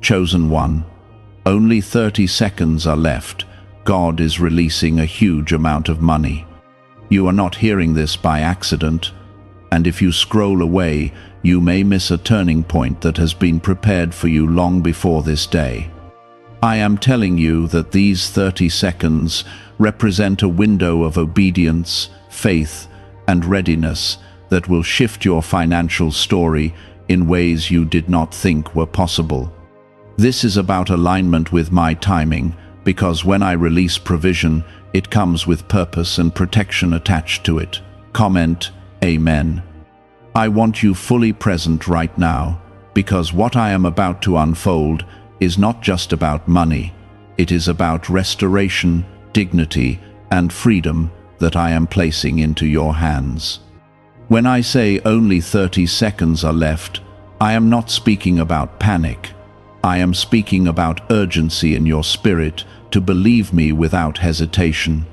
Chosen one, only 30 seconds are left. God is releasing a huge amount of money. You are not hearing this by accident, and if you scroll away, you may miss a turning point that has been prepared for you long before this day. I am telling you that these 30 seconds represent a window of obedience, faith, and readiness that will shift your financial story in ways you did not think were possible. This is about alignment with my timing, because when I release provision, it comes with purpose and protection attached to it. Comment, Amen. I want you fully present right now, because what I am about to unfold is not just about money. It is about restoration, dignity, and freedom that I am placing into your hands. When I say only 30 seconds are left, I am not speaking about panic. I am speaking about urgency in your spirit to believe me without hesitation.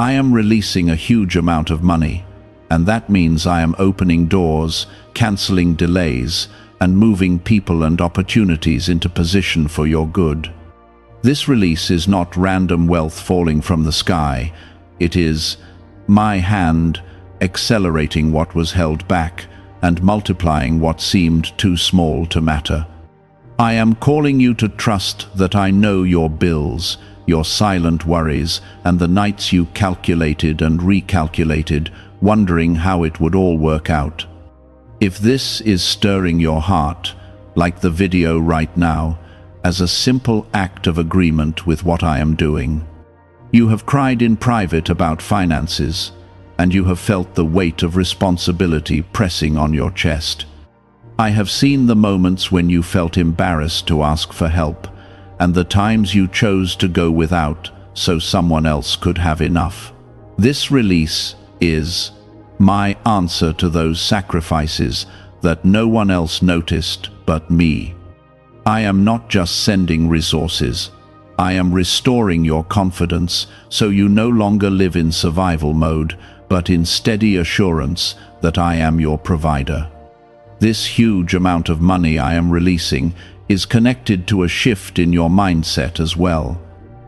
I am releasing a huge amount of money, and that means I am opening doors, canceling delays, and moving people and opportunities into position for your good. This release is not random wealth falling from the sky. It is my hand accelerating what was held back and multiplying what seemed too small to matter. I am calling you to trust that I know your bills, your silent worries, and the nights you calculated and recalculated, wondering how it would all work out. If this is stirring your heart, like the video right now, as a simple act of agreement with what I am doing. You have cried in private about finances, and you have felt the weight of responsibility pressing on your chest. I have seen the moments when you felt embarrassed to ask for help, and the times you chose to go without so someone else could have enough. This release is my answer to those sacrifices that no one else noticed but me. I am not just sending resources. I am restoring your confidence so you no longer live in survival mode, but in steady assurance that I am your provider. This huge amount of money I am releasing is connected to a shift in your mindset as well.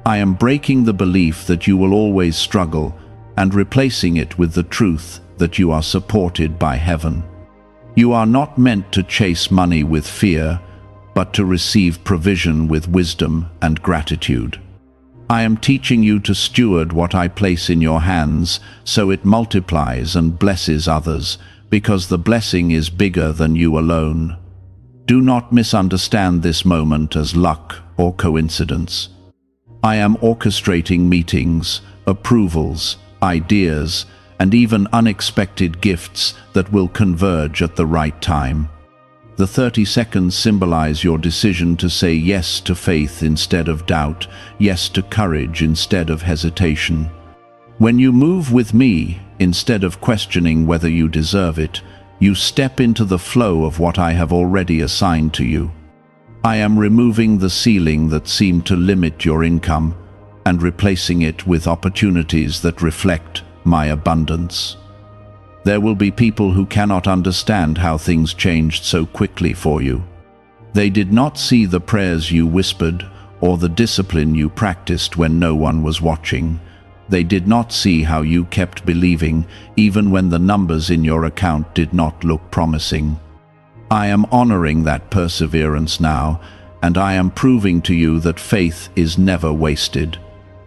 I am breaking the belief that you will always struggle and replacing it with the truth that you are supported by heaven. You are not meant to chase money with fear, but to receive provision with wisdom and gratitude. I am teaching you to steward what I place in your hands so it multiplies and blesses others, because the blessing is bigger than you alone. Do not misunderstand this moment as luck or coincidence. I am orchestrating meetings, approvals, ideas, and even unexpected gifts that will converge at the right time. The 30 seconds symbolize your decision to say yes to faith instead of doubt, yes to courage instead of hesitation. When you move with me, instead of questioning whether you deserve it, you step into the flow of what I have already assigned to you. I am removing the ceiling that seemed to limit your income and replacing it with opportunities that reflect my abundance. There will be people who cannot understand how things changed so quickly for you. They did not see the prayers you whispered or the discipline you practiced when no one was watching. They did not see how you kept believing even when the numbers in your account did not look promising. I am honoring that perseverance now, and I am proving to you that faith is never wasted.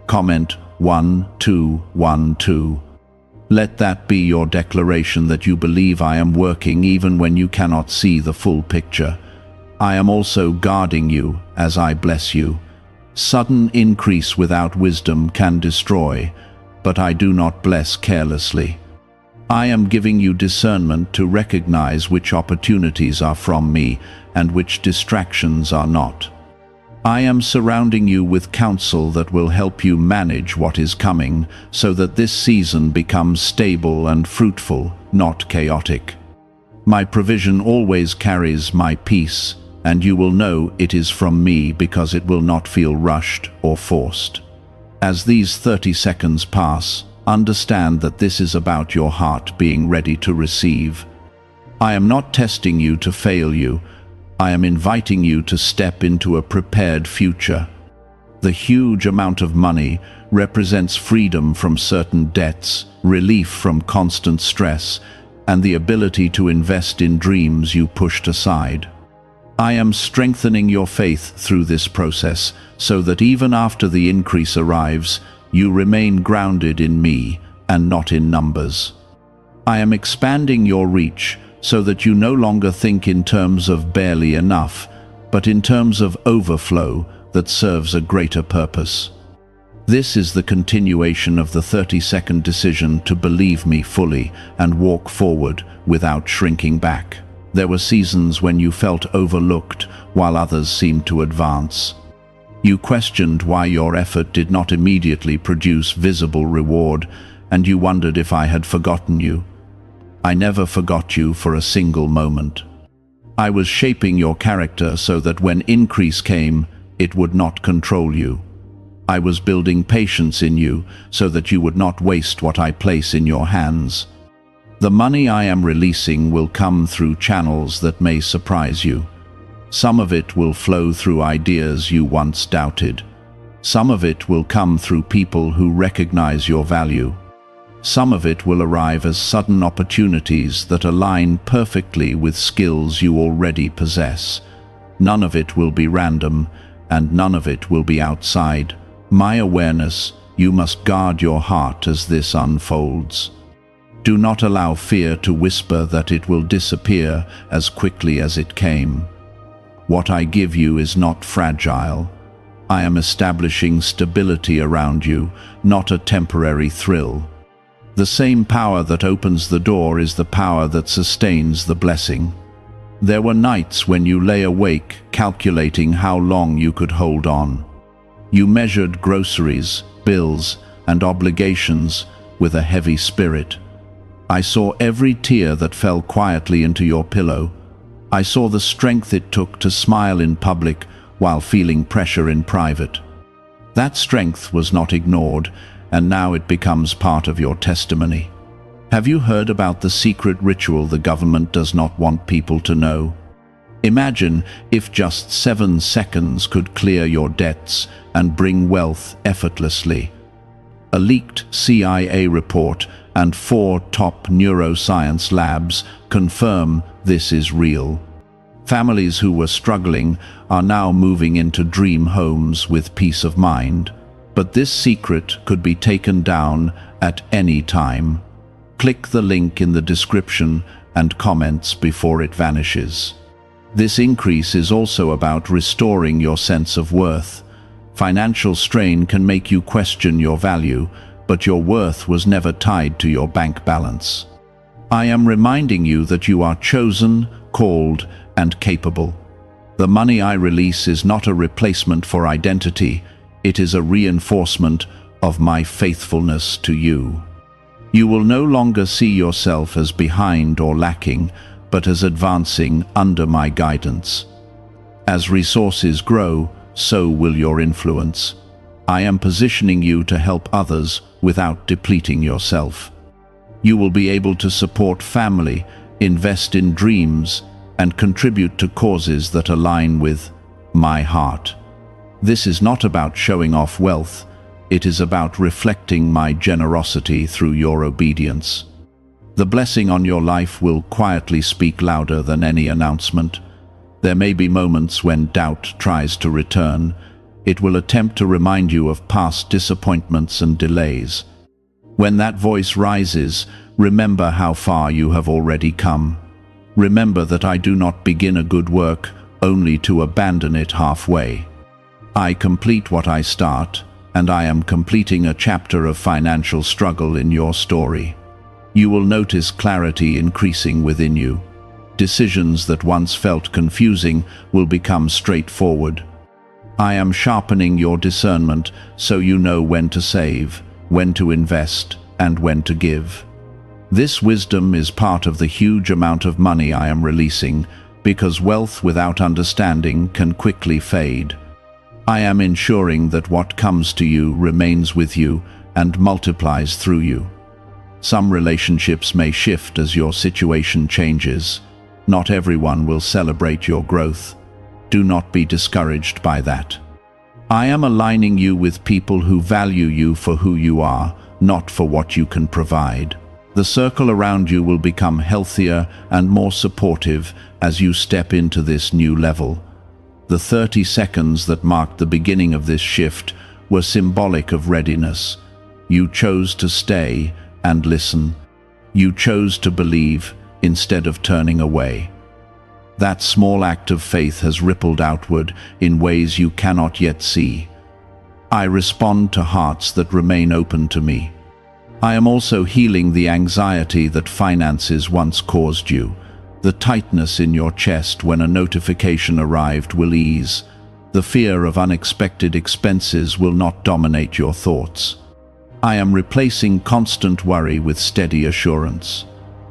Comment 1212. Let that be your declaration that you believe I am working even when you cannot see the full picture. I am also guarding you as I bless you. Sudden increase without wisdom can destroy, but I do not bless carelessly. I am giving you discernment to recognize which opportunities are from me and which distractions are not. I am surrounding you with counsel that will help you manage what is coming so that this season becomes stable and fruitful, not chaotic. My provision always carries my peace, and you will know it is from me because it will not feel rushed or forced. As these 30 seconds pass, understand that this is about your heart being ready to receive. I am not testing you to fail you, I am inviting you to step into a prepared future. The huge amount of money represents freedom from certain debts, relief from constant stress, and the ability to invest in dreams you pushed aside. I am strengthening your faith through this process so that even after the increase arrives, you remain grounded in me and not in numbers. I am expanding your reach so that you no longer think in terms of barely enough, but in terms of overflow that serves a greater purpose. This is the continuation of the 30-second decision to believe me fully and walk forward without shrinking back. There were seasons when you felt overlooked while others seemed to advance. You questioned why your effort did not immediately produce visible reward, and you wondered if I had forgotten you. I never forgot you for a single moment. I was shaping your character so that when increase came, it would not control you. I was building patience in you so that you would not waste what I place in your hands. The money I am releasing will come through channels that may surprise you. Some of it will flow through ideas you once doubted. Some of it will come through people who recognize your value. Some of it will arrive as sudden opportunities that align perfectly with skills you already possess. None of it will be random, and none of it will be outside my awareness. You must guard your heart as this unfolds. Do not allow fear to whisper that it will disappear as quickly as it came. What I give you is not fragile. I am establishing stability around you, not a temporary thrill. The same power that opens the door is the power that sustains the blessing. There were nights when you lay awake, calculating how long you could hold on. You measured groceries, bills, and obligations with a heavy spirit. I saw every tear that fell quietly into your pillow. I saw the strength it took to smile in public while feeling pressure in private. That strength was not ignored, and now it becomes part of your testimony. Have you heard about the secret ritual the government does not want people to know? Imagine if just 7 seconds could clear your debts and bring wealth effortlessly. A leaked CIA report and 4 top neuroscience labs confirm this is real. Families who were struggling are now moving into dream homes with peace of mind. But this secret could be taken down at any time. Click the link in the description and comments before it vanishes. This increase is also about restoring your sense of worth. Financial strain can make you question your value, but your worth was never tied to your bank balance. I am reminding you that you are chosen, called, and capable. The money I release is not a replacement for identity. It is a reinforcement of my faithfulness to you. You will no longer see yourself as behind or lacking, but as advancing under my guidance. As resources grow, so will your influence. I am positioning you to help others without depleting yourself. You will be able to support family, invest in dreams, and contribute to causes that align with my heart. This is not about showing off wealth. It is about reflecting my generosity through your obedience. The blessing on your life will quietly speak louder than any announcement. There may be moments when doubt tries to return. It will attempt to remind you of past disappointments and delays. When that voice rises, remember how far you have already come. Remember that I do not begin a good work only to abandon it halfway. I complete what I start, and I am completing a chapter of financial struggle in your story. You will notice clarity increasing within you. Decisions that once felt confusing will become straightforward. I am sharpening your discernment so you know when to save, when to invest, and when to give. This wisdom is part of the huge amount of money I am releasing, because wealth without understanding can quickly fade. I am ensuring that what comes to you remains with you and multiplies through you. Some relationships may shift as your situation changes. Not everyone will celebrate your growth. Do not be discouraged by that. I am aligning you with people who value you for who you are, not for what you can provide. The circle around you will become healthier and more supportive as you step into this new level. The 30 seconds that marked the beginning of this shift were symbolic of readiness. You chose to stay and listen. You chose to believe instead of turning away. That small act of faith has rippled outward in ways you cannot yet see. I respond to hearts that remain open to me. I am also healing the anxiety that finances once caused you. The tightness in your chest when a notification arrived will ease. The fear of unexpected expenses will not dominate your thoughts. I am replacing constant worry with steady assurance.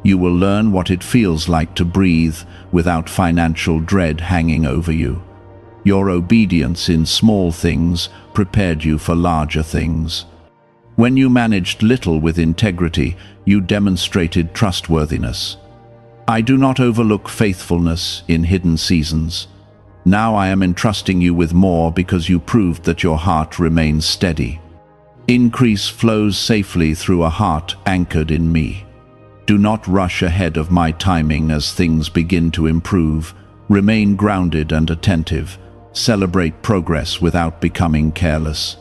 You will learn what it feels like to breathe without financial dread hanging over you. Your obedience in small things prepared you for larger things. When you managed little with integrity, you demonstrated trustworthiness. I do not overlook faithfulness in hidden seasons. Now I am entrusting you with more because you proved that your heart remains steady. Increase flows safely through a heart anchored in me. Do not rush ahead of my timing as things begin to improve. Remain grounded and attentive. Celebrate progress without becoming careless.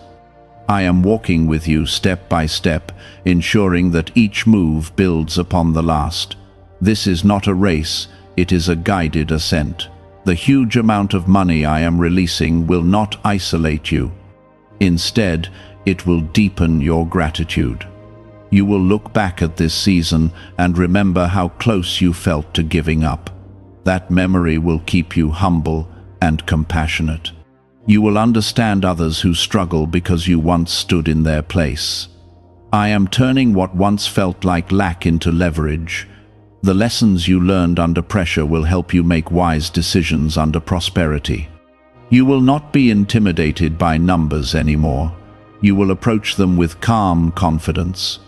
I am walking with you step by step, ensuring that each move builds upon the last. This is not a race, it is a guided ascent. The huge amount of money I am releasing will not isolate you. Instead, it will deepen your gratitude. You will look back at this season and remember how close you felt to giving up. That memory will keep you humble and compassionate. You will understand others who struggle because you once stood in their place. I am turning what once felt like lack into leverage. The lessons you learned under pressure will help you make wise decisions under prosperity. You will not be intimidated by numbers anymore. You will approach them with calm confidence.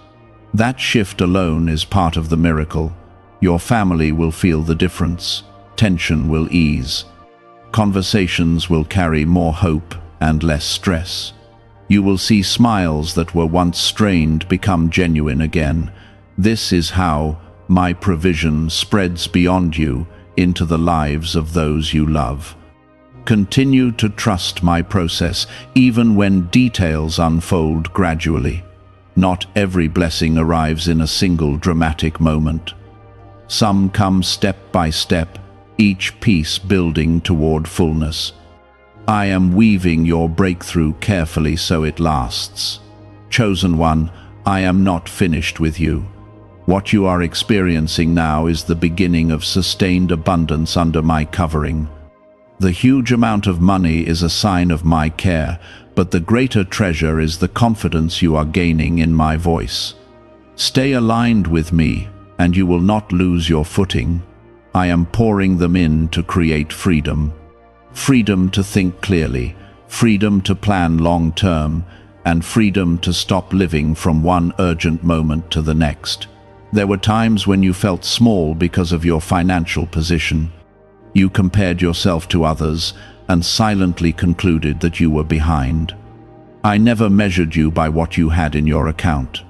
That shift alone is part of the miracle. Your family will feel the difference. Tension will ease. Conversations will carry more hope and less stress. You will see smiles that were once strained become genuine again. This is how my provision spreads beyond you into the lives of those you love. Continue to trust my process, even when details unfold gradually. Not every blessing arrives in a single dramatic moment. Some come step by step, each piece building toward fullness. I am weaving your breakthrough carefully so it lasts. Chosen one, I am not finished with you. What you are experiencing now is the beginning of sustained abundance under my covering. The huge amount of money is a sign of my care, but the greater treasure is the confidence you are gaining in my voice. Stay aligned with me, and you will not lose your footing. I am pouring them in to create freedom. Freedom to think clearly, freedom to plan long-term, and freedom to stop living from one urgent moment to the next. There were times when you felt small because of your financial position. You compared yourself to others and silently concluded that you were behind. I never measured you by what you had in your account.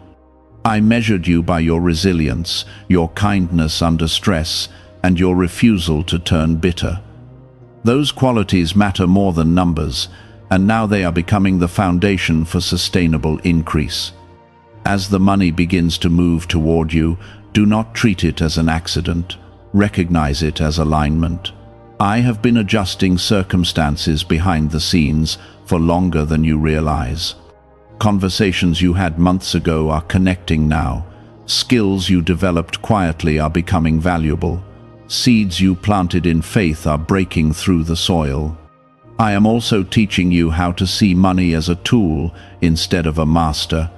I measured you by your resilience, your kindness under stress, and your refusal to turn bitter. Those qualities matter more than numbers, and now they are becoming the foundation for sustainable increase. As the money begins to move toward you, do not treat it as an accident. Recognize it as alignment. I have been adjusting circumstances behind the scenes for longer than you realize. Conversations you had months ago are connecting now. Skills you developed quietly are becoming valuable. Seeds you planted in faith are breaking through the soil. I am also teaching you how to see money as a tool instead of a master.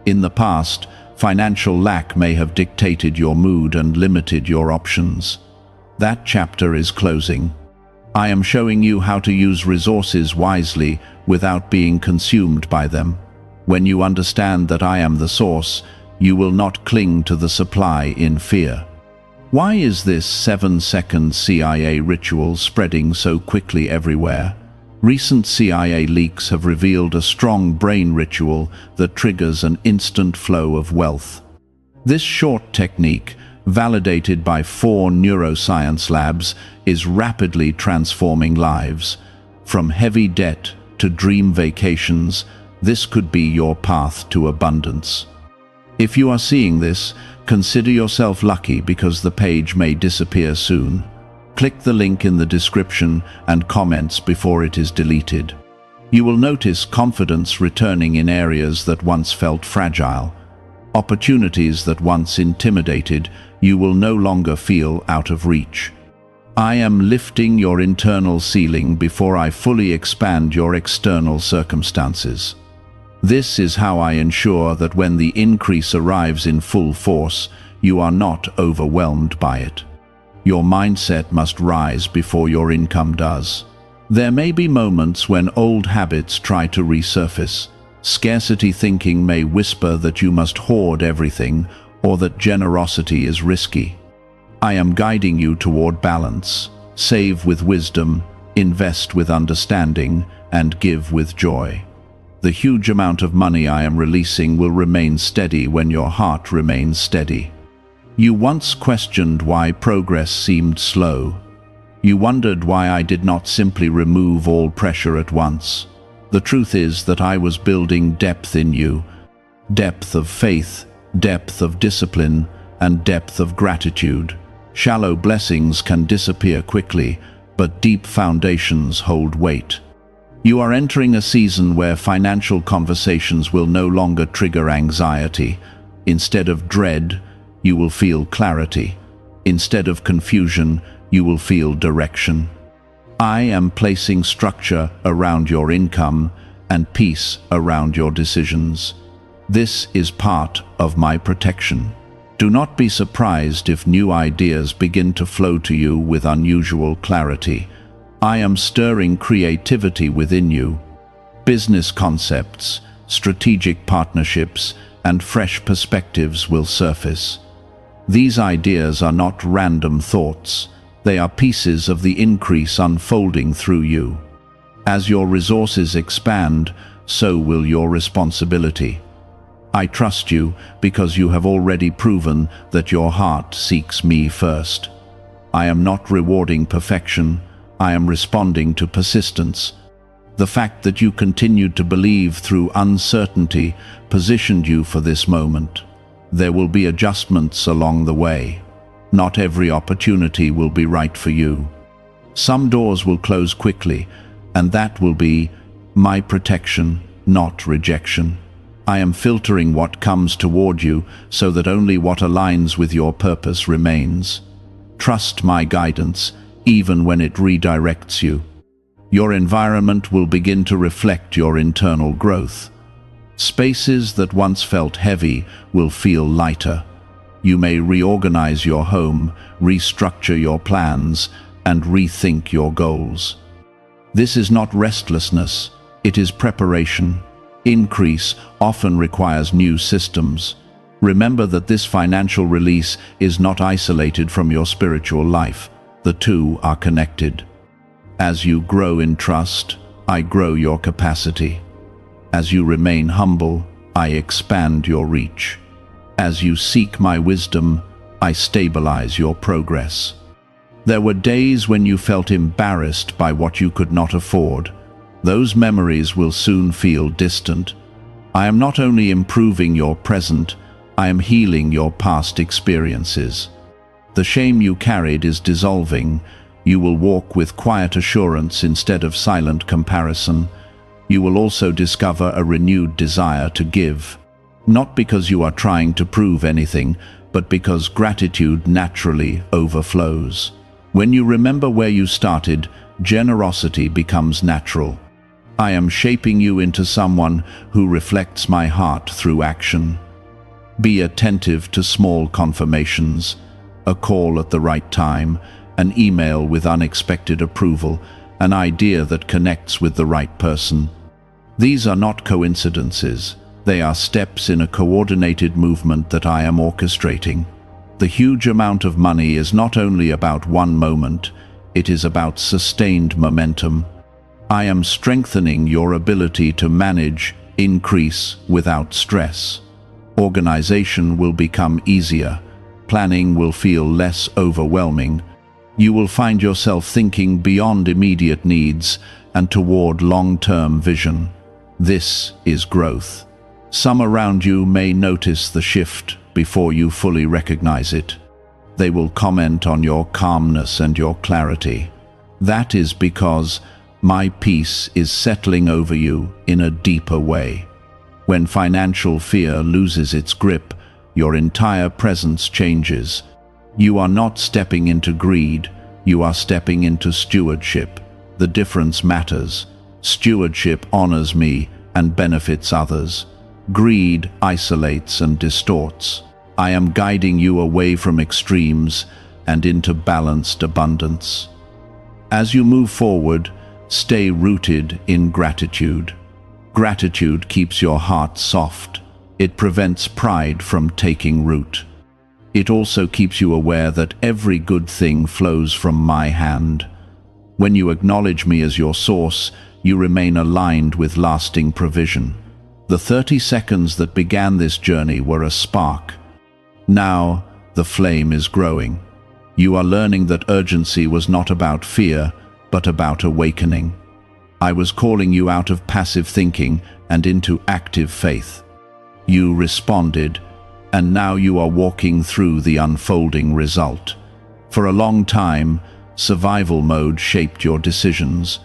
In the past, financial lack may have dictated your mood and limited your options. That chapter is closing. I am showing you how to use resources wisely without being consumed by them. When you understand that I am the source, you will not cling to the supply in fear. Why is this 7-second CIA ritual spreading so quickly everywhere? Recent CIA leaks have revealed a strong brain ritual that triggers an instant flow of wealth. This short technique, validated by 4 neuroscience labs, is rapidly transforming lives. From heavy debt to dream vacations, this could be your path to abundance. If you are seeing this, consider yourself lucky because the page may disappear soon. Click the link in the description and comments before it is deleted. You will notice confidence returning in areas that once felt fragile. Opportunities that once intimidated you will no longer feel out of reach. I am lifting your internal ceiling before I fully expand your external circumstances. This is how I ensure that when the increase arrives in full force, you are not overwhelmed by it. Your mindset must rise before your income does. There may be moments when old habits try to resurface. Scarcity thinking may whisper that you must hoard everything or that generosity is risky. I am guiding you toward balance. Save with wisdom, invest with understanding, and give with joy. The huge amount of money I am releasing will remain steady when your heart remains steady. You once questioned why progress seemed slow. You wondered why I did not simply remove all pressure at once. The truth is that I was building depth in you. Depth of faith, depth of discipline, and depth of gratitude. Shallow blessings can disappear quickly, but deep foundations hold weight. You are entering a season where financial conversations will no longer trigger anxiety. Instead of dread, you will feel clarity. Instead of confusion, you will feel direction. I am placing structure around your income and peace around your decisions. This is part of my protection. Do not be surprised if new ideas begin to flow to you with unusual clarity. I am stirring creativity within you. Business concepts, strategic partnerships, and fresh perspectives will surface. These ideas are not random thoughts. They are pieces of the increase unfolding through you. As your resources expand, so will your responsibility. I trust you because you have already proven that your heart seeks me first. I am not rewarding perfection. I am responding to persistence. The fact that you continued to believe through uncertainty positioned you for this moment. There will be adjustments along the way. Not every opportunity will be right for you. Some doors will close quickly, and that will be my protection, not rejection. I am filtering what comes toward you so that only what aligns with your purpose remains. Trust my guidance, even when it redirects you. Your environment will begin to reflect your internal growth. Spaces that once felt heavy will feel lighter. You may reorganize your home, restructure your plans, and rethink your goals. This is not restlessness, it is preparation. Increase often requires new systems. Remember that this financial release is not isolated from your spiritual life. The two are connected. As you grow in trust, I grow your capacity. As you remain humble, I expand your reach. As you seek my wisdom, I stabilize your progress. There were days when you felt embarrassed by what you could not afford. Those memories will soon feel distant. I am not only improving your present, I am healing your past experiences. The shame you carried is dissolving. You will walk with quiet assurance instead of silent comparison. You will also discover a renewed desire to give. Not because you are trying to prove anything, but because gratitude naturally overflows. When you remember where you started, generosity becomes natural. I am shaping you into someone who reflects my heart through action. Be attentive to small confirmations, a call at the right time, an email with unexpected approval, an idea that connects with the right person. These are not coincidences. They are steps in a coordinated movement that I am orchestrating. The huge amount of money is not only about one moment, it is about sustained momentum. I am strengthening your ability to manage, increase without stress. Organization will become easier. Planning will feel less overwhelming. You will find yourself thinking beyond immediate needs and toward long-term vision. This is growth. Some around you may notice the shift before you fully recognize it. They will comment on your calmness and your clarity. That is because my peace is settling over you in a deeper way. When financial fear loses its grip, your entire presence changes. You are not stepping into greed, you are stepping into stewardship. The difference matters. Stewardship honors me and benefits others. Greed isolates and distorts. I am guiding you away from extremes and into balanced abundance. As you move forward, stay rooted in gratitude. Gratitude keeps your heart soft. It prevents pride from taking root. It also keeps you aware that every good thing flows from my hand. When you acknowledge me as your source, you remain aligned with lasting provision. The 30 seconds that began this journey were a spark. Now, the flame is growing. You are learning that urgency was not about fear, but about awakening. I was calling you out of passive thinking and into active faith. You responded, and now you are walking through the unfolding result. For a long time, survival mode shaped your decisions.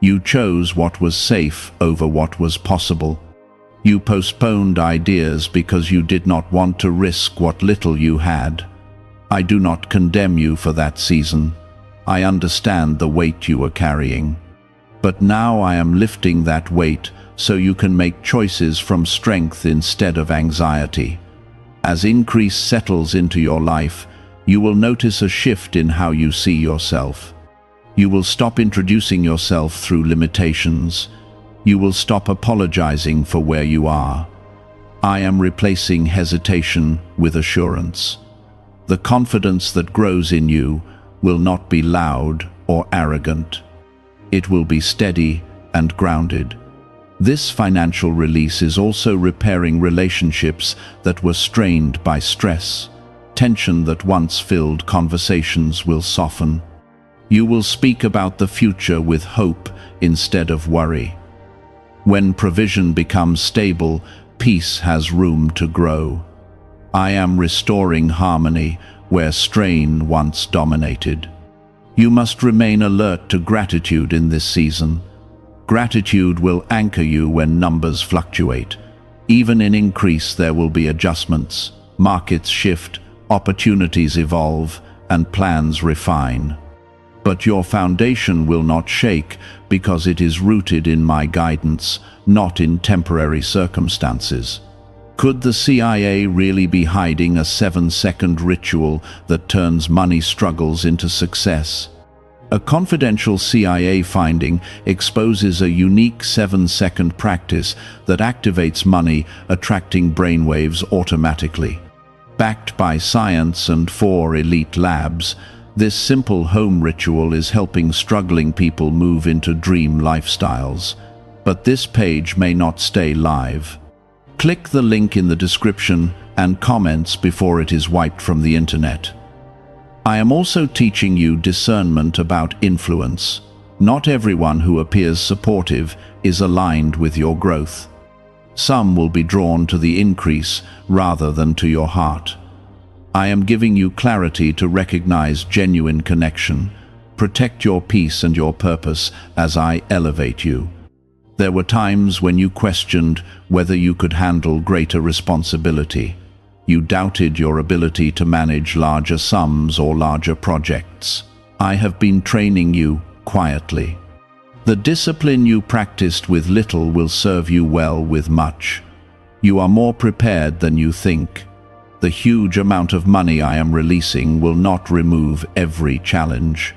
You chose what was safe over what was possible. You postponed ideas because you did not want to risk what little you had. I do not condemn you for that season. I understand the weight you were carrying. But now I am lifting that weight so you can make choices from strength instead of anxiety. As increase settles into your life, you will notice a shift in how you see yourself. You will stop introducing yourself through limitations. You will stop apologizing for where you are. I am replacing hesitation with assurance. The confidence that grows in you will not be loud or arrogant. It will be steady and grounded. This financial release is also repairing relationships that were strained by stress. Tension that once filled conversations will soften. You will speak about the future with hope instead of worry. When provision becomes stable, peace has room to grow. I am restoring harmony where strain once dominated. You must remain alert to gratitude in this season. Gratitude will anchor you when numbers fluctuate. Even in increase, there will be adjustments. Markets shift, opportunities evolve, and plans refine. But your foundation will not shake because it is rooted in my guidance, not in temporary circumstances. Could the CIA really be hiding a 7-second ritual that turns money struggles into success? A confidential CIA finding exposes a unique 7-second practice that activates money attracting brainwaves automatically. Backed by science and 4 elite labs, this simple home ritual is helping struggling people move into dream lifestyles. But this page may not stay live. Click the link in the description and comments before it is wiped from the internet. I am also teaching you discernment about influence. Not everyone who appears supportive is aligned with your growth. Some will be drawn to the increase rather than to your heart. I am giving you clarity to recognize genuine connection. Protect your peace and your purpose as I elevate you. There were times when you questioned whether you could handle greater responsibility. You doubted your ability to manage larger sums or larger projects. I have been training you quietly. The discipline you practiced with little will serve you well with much. You are more prepared than you think. The huge amount of money I am releasing will not remove every challenge.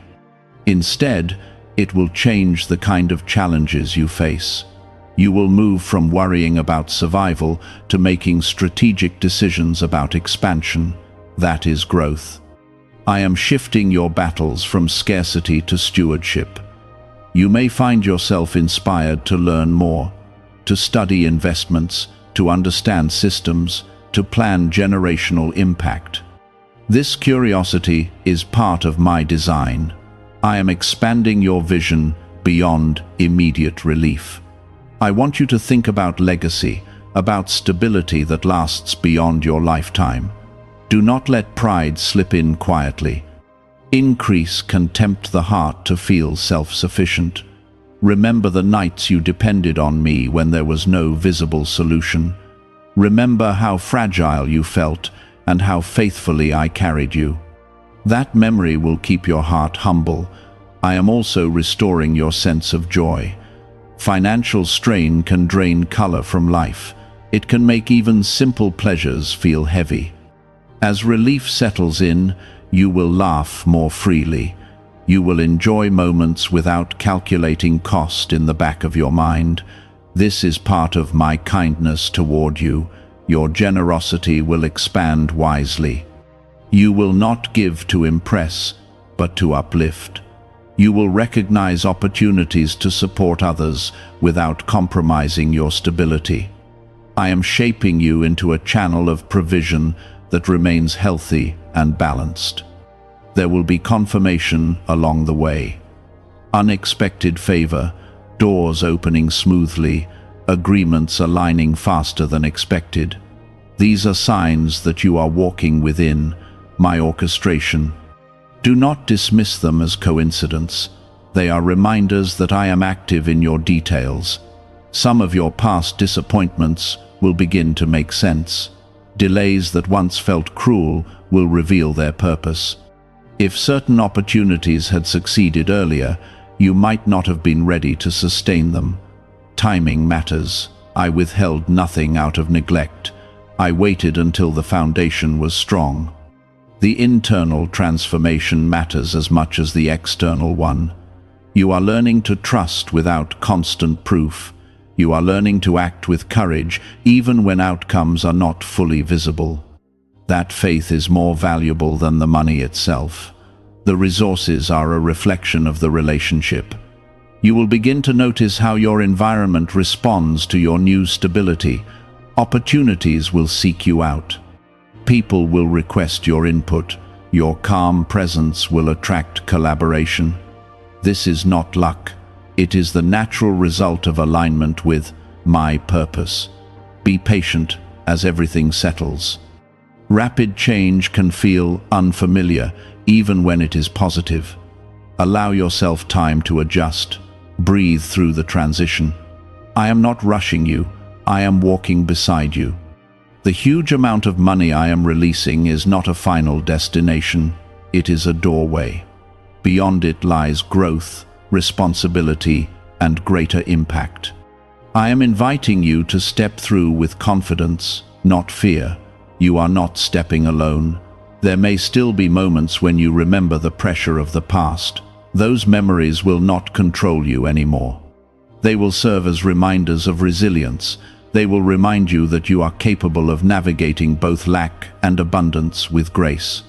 Instead, it will change the kind of challenges you face. You will move from worrying about survival to making strategic decisions about expansion. That is growth. I am shifting your battles from scarcity to stewardship. You may find yourself inspired to learn more, to study investments, to understand systems, to plan generational impact. This curiosity is part of my design. I am expanding your vision beyond immediate relief. I want you to think about legacy, about stability that lasts beyond your lifetime. Do not let pride slip in quietly. Increase can tempt the heart to feel self-sufficient. Remember the nights you depended on me when there was no visible solution. Remember how fragile you felt and how faithfully I carried you. That memory will keep your heart humble. I am also restoring your sense of joy. Financial strain can drain color from life. It can make even simple pleasures feel heavy. As relief settles in, you will laugh more freely. You will enjoy moments without calculating cost in the back of your mind. This is part of my kindness toward you. Your generosity will expand wisely. You will not give to impress, but to uplift. You will recognize opportunities to support others without compromising your stability. I am shaping you into a channel of provision that remains healthy and balanced. There will be confirmation along the way. Unexpected favor, doors opening smoothly, agreements aligning faster than expected. These are signs that you are walking within my orchestration. Do not dismiss them as coincidence. They are reminders that I am active in your details. Some of your past disappointments will begin to make sense. Delays that once felt cruel will reveal their purpose. If certain opportunities had succeeded earlier, you might not have been ready to sustain them. Timing matters. I withheld nothing out of neglect. I waited until the foundation was strong. The internal transformation matters as much as the external one. You are learning to trust without constant proof. You are learning to act with courage even when outcomes are not fully visible. That faith is more valuable than the money itself. The resources are a reflection of the relationship. You will begin to notice how your environment responds to your new stability. Opportunities will seek you out. People will request your input. Your calm presence will attract collaboration. This is not luck. It is the natural result of alignment with my purpose. Be patient as everything settles. Rapid change can feel unfamiliar, even when it is positive. Allow yourself time to adjust. Breathe through the transition. I am not rushing you. I am walking beside you. The huge amount of money I am releasing is not a final destination. It is a doorway. Beyond it lies growth, responsibility, and greater impact. I am inviting you to step through with confidence, not fear. You are not stepping alone. There may still be moments when you remember the pressure of the past. Those memories will not control you anymore. They will serve as reminders of resilience. They will remind you that you are capable of navigating both lack and abundance with grace.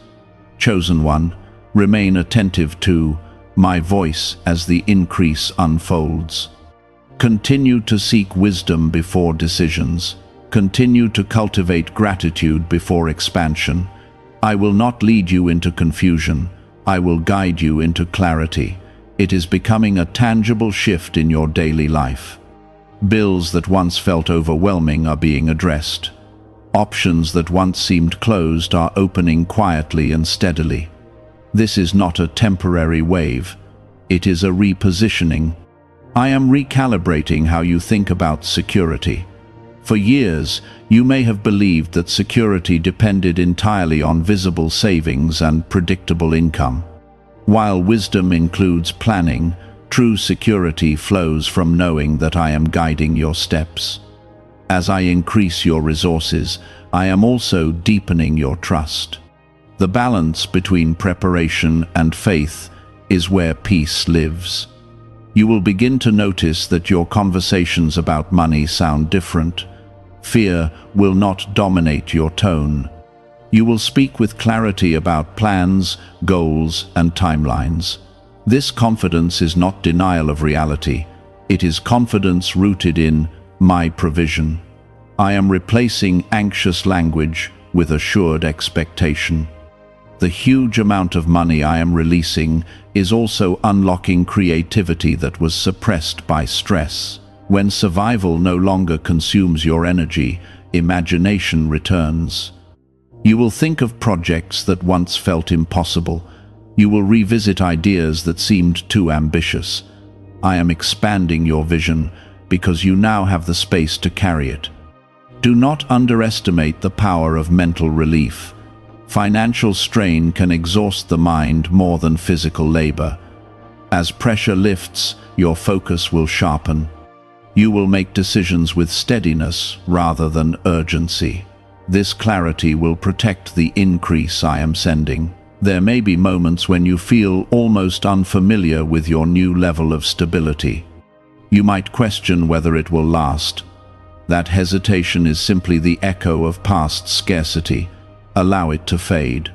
Chosen one, remain attentive to my voice as the increase unfolds. Continue to seek wisdom before decisions. Continue to cultivate gratitude before expansion. I will not lead you into confusion. I will guide you into clarity. It is becoming a tangible shift in your daily life. Bills that once felt overwhelming are being addressed. Options that once seemed closed are opening quietly and steadily. This is not a temporary wave. It is a repositioning. I am recalibrating how you think about security. For years, you may have believed that security depended entirely on visible savings and predictable income. While wisdom includes planning, true security flows from knowing that I am guiding your steps. As I increase your resources, I am also deepening your trust. The balance between preparation and faith is where peace lives. You will begin to notice that your conversations about money sound different. Fear will not dominate your tone. You will speak with clarity about plans, goals, and timelines. This confidence is not denial of reality. It is confidence rooted in my provision. I am replacing anxious language with assured expectation. The huge amount of money I am releasing is also unlocking creativity that was suppressed by stress. When survival no longer consumes your energy, imagination returns. You will think of projects that once felt impossible. You will revisit ideas that seemed too ambitious. I am expanding your vision because you now have the space to carry it. Do not underestimate the power of mental relief. Financial strain can exhaust the mind more than physical labor. As pressure lifts, your focus will sharpen. You will make decisions with steadiness rather than urgency. This clarity will protect the increase I am sending. There may be moments when you feel almost unfamiliar with your new level of stability. You might question whether it will last. That hesitation is simply the echo of past scarcity. Allow it to fade.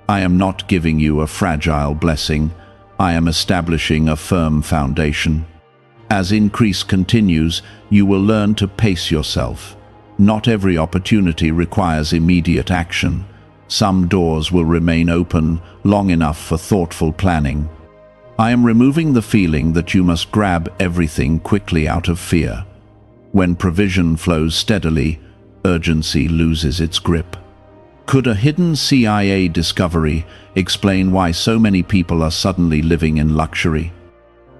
I am not giving you a fragile blessing. I am establishing a firm foundation. As increase continues, you will learn to pace yourself. Not every opportunity requires immediate action. Some doors will remain open long enough for thoughtful planning. I am removing the feeling that you must grab everything quickly out of fear. When provision flows steadily, urgency loses its grip. Could a hidden CIA discovery explain why so many people are suddenly living in luxury?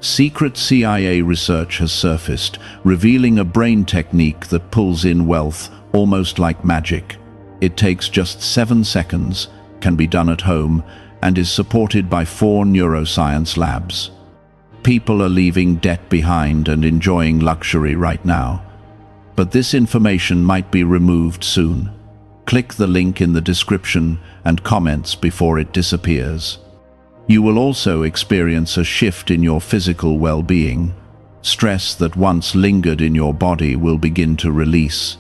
Secret CIA research has surfaced, revealing a brain technique that pulls in wealth almost like magic. It takes just 7 seconds, can be done at home, and is supported by 4 neuroscience labs. People are leaving debt behind and enjoying luxury right now. But this information might be removed soon. Click the link in the description and comments before it disappears. You will also experience a shift in your physical well-being. Stress that once lingered in your body will begin to release.